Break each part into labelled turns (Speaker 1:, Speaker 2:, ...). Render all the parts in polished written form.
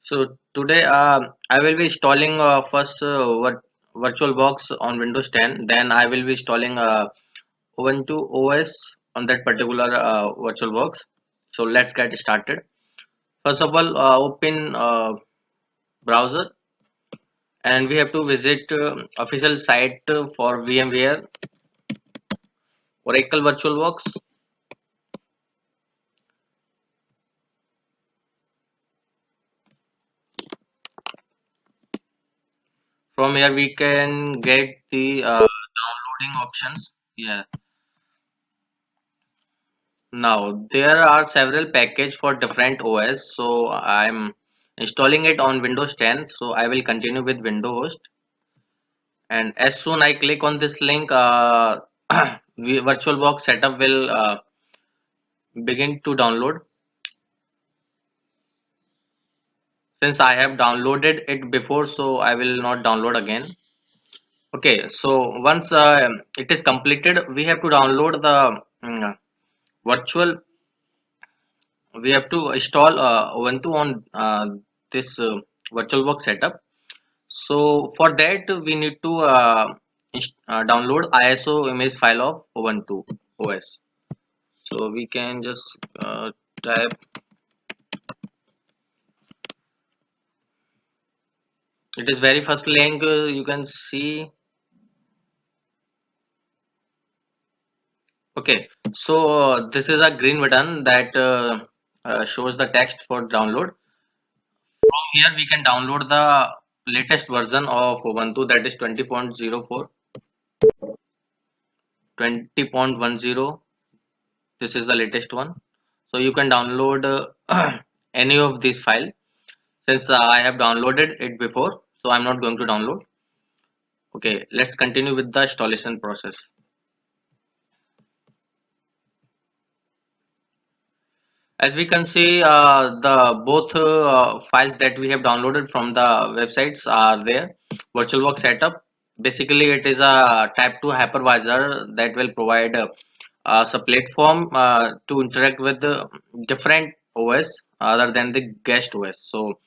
Speaker 1: So today I will be installing first VirtualBox on Windows 10. Then I will be installing Ubuntu OS on that particular VirtualBox. So let's get started. First of all, open browser and we have to visit official site for VMware Oracle VirtualBox. From here we can get the downloading options. Yeah. Now there are several packages for different OS, so I'm installing it on Windows 10. So I will continue with Windows host, and as soon I click on this link, VirtualBox setup will begin to download. Since I have downloaded it before, so I will not download again. Okay, so once it is completed, we have to download the virtual. We have to install Ubuntu on this VirtualBox setup. So for that we need to download ISO image file of Ubuntu OS. So we can just type. It is very first link. You can see. Okay, so this is a green button that shows the text for download. From here we can download the latest version of Ubuntu, that is 20.04, 20.10. This is the latest one. So you can download any of these file. Since I have downloaded it before, so I'm not going to download. Okay, let's continue with the installation process. As we can see, the both files that we have downloaded from the websites are there. VirtualBox setup. Basically, it is a Type 2 hypervisor that will provide us a platform to interact with the different OS other than the guest OS. So,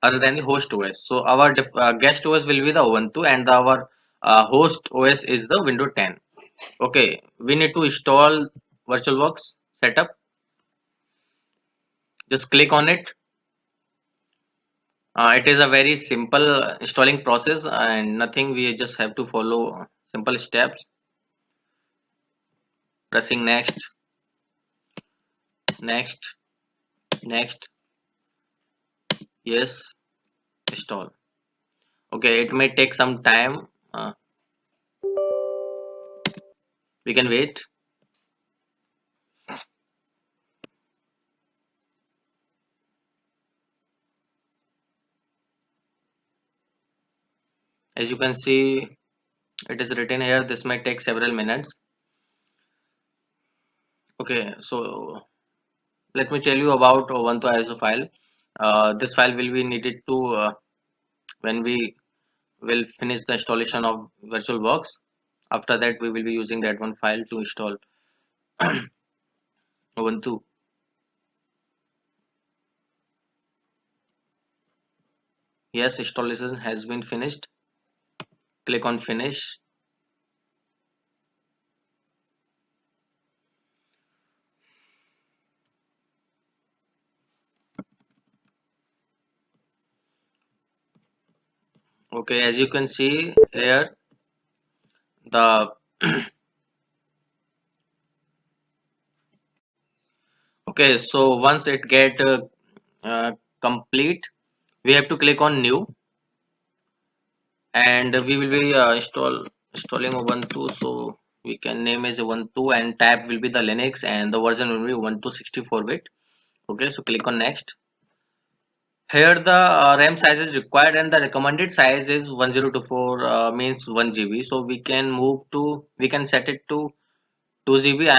Speaker 1: other than the host OS. So, our guest OS will be the Ubuntu, and our host OS is the Windows 10. Okay, we need to install VirtualBox setup. Just click on it. It is a very simple installing process and nothing. We just have to follow simple steps. Pressing next, next, next. Yes, install. Okay, it may take some time. We can wait. As you can see, it is written here. This might take several minutes. Okay, so let me tell you about Ubuntu ISO file. This file will be needed to when we will finish the installation of VirtualBox. After that, we will be using that one file to install Ubuntu. Yes, installation has been finished. Click on finish. Okay, as you can see here, the okay. So once it get uh, complete, we have to click on new, and we will be installing Ubuntu. So we can name as Ubuntu, and tab will be the Linux, and the version will be Ubuntu 64-bit. Okay, so click on next. Here the RAM size is required and the recommended size is 1024 means 1 GB. So we can set it to 2 GB.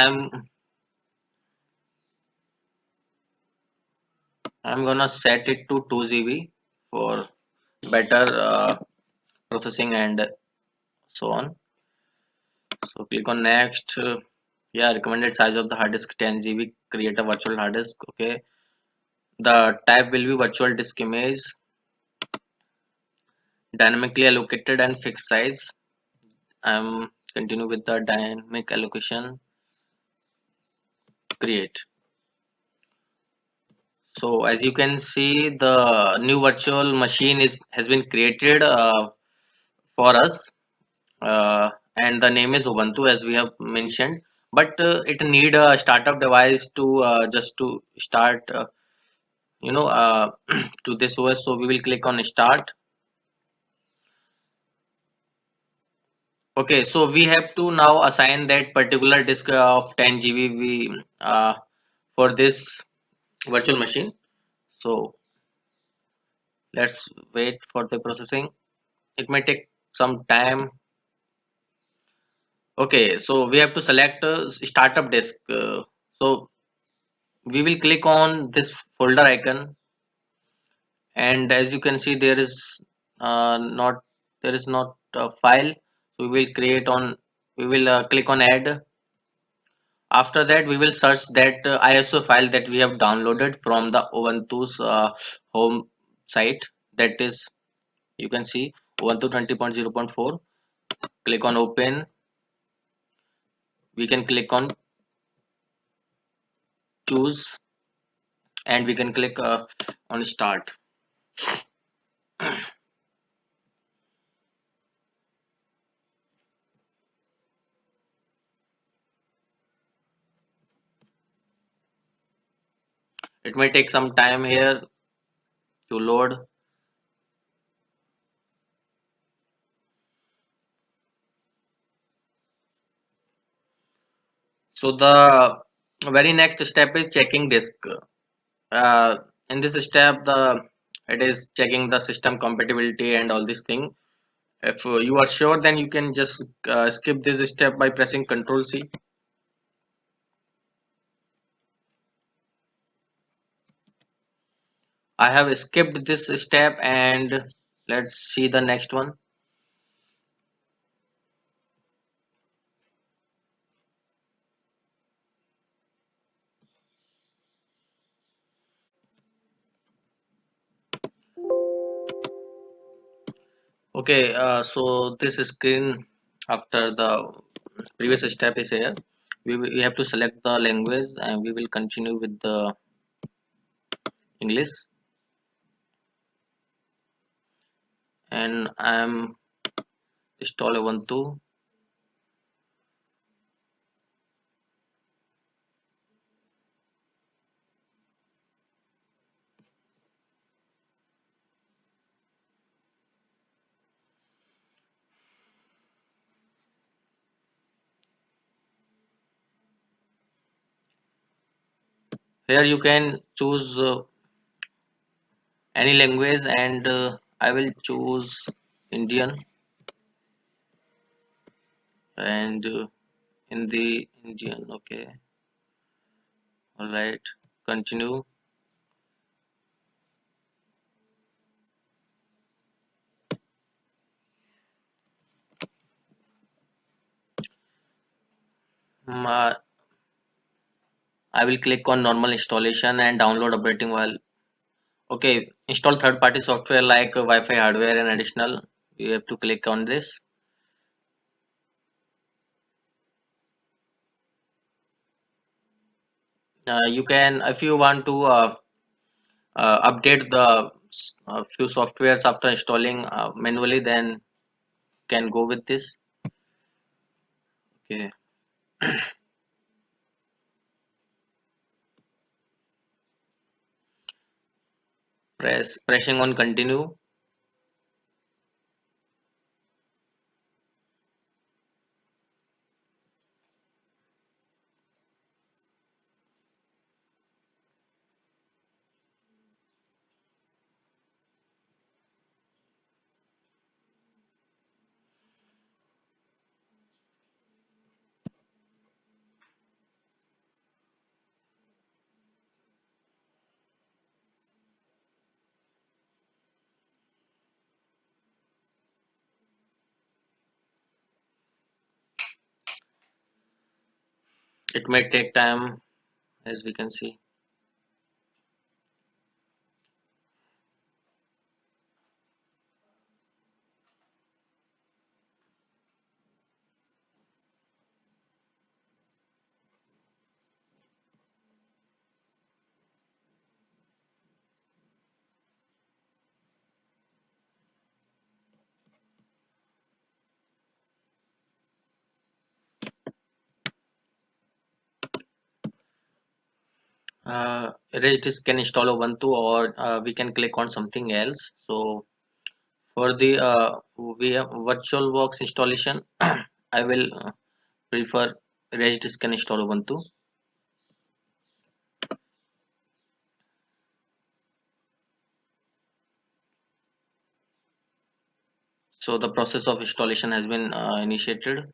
Speaker 1: I'm gonna set it to 2 GB for better processing and so on. So click on next. Yeah, recommended size of the hard disk 10 GB. Create a virtual hard disk. Okay. The type will be virtual disk image. dynamically allocated and fixed size. I'm continue with the dynamic allocation create. So as you can see, the new virtual machine is has been created for us, and the name is Ubuntu as we have mentioned. But it need a startup device to just to start, to this OS. So we will click on start. Okay, so we have to now assign that particular disk of 10 GB for this virtual machine. So let's wait for the processing. It may take some time. Okay, so we have to select startup disk. So we will click on this folder icon, and as you can see, not there is not a file. So we will create on. We will click on add. After that, we will search that ISO file that we have downloaded from the Ubuntu's home site. That is, you can see Ubuntu 20.0.4. Click on open. We can click on choose, and we can click on start. It may take some time here to load. So the very next step is checking disk. Uh, in this step, the it is checking the system compatibility and all this thing. If you are sure, then you can just skip this step by pressing Ctrl C. I have skipped this step, and let's see the next one. Okay, so this screen after the previous step is here. We have to select the language, and we will continue with the English. And I'm install Ubuntu. Here you can choose any language, and I will choose Indian, and in the Indian. Okay, all right, continue. Mm, I will click on normal installation and download operating while. Okay, install third party software like Wi-Fi hardware and additional. You have to click on this. You can, if you want to update the few softwares after installing manually, then can go with this. Okay, pressing on continue. It may take time, as we can see. Regis can install Ubuntu, or we can click on something else. So for the VirtualBox installation, I will prefer Regis can install Ubuntu. So the process of installation has been initiated.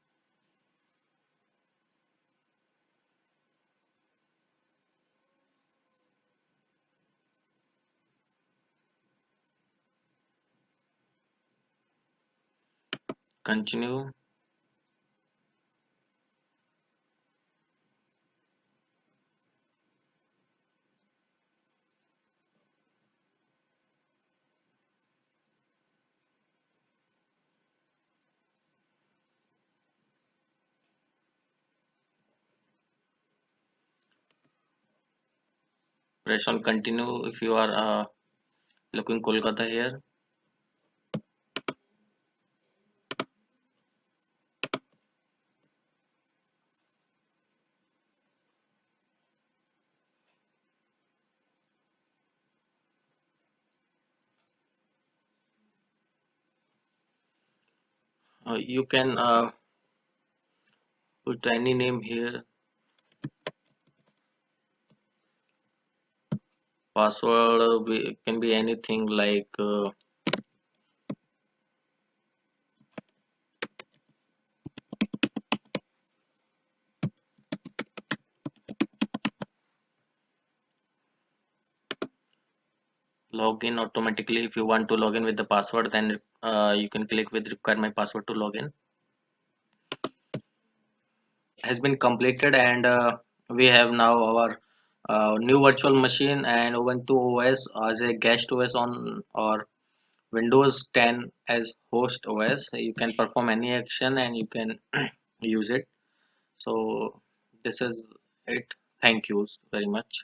Speaker 1: Continue. Press on continue if you are looking Kolkata here. You can put any name here. Password can be anything like login automatically. If you want to log in with the password, then you can click with require my password to log in. Has been completed, and we have now our new virtual machine and Ubuntu OS as a guest OS on, or Windows 10 as host OS. You can perform any action and you can use it. So this is it. Thank you very much.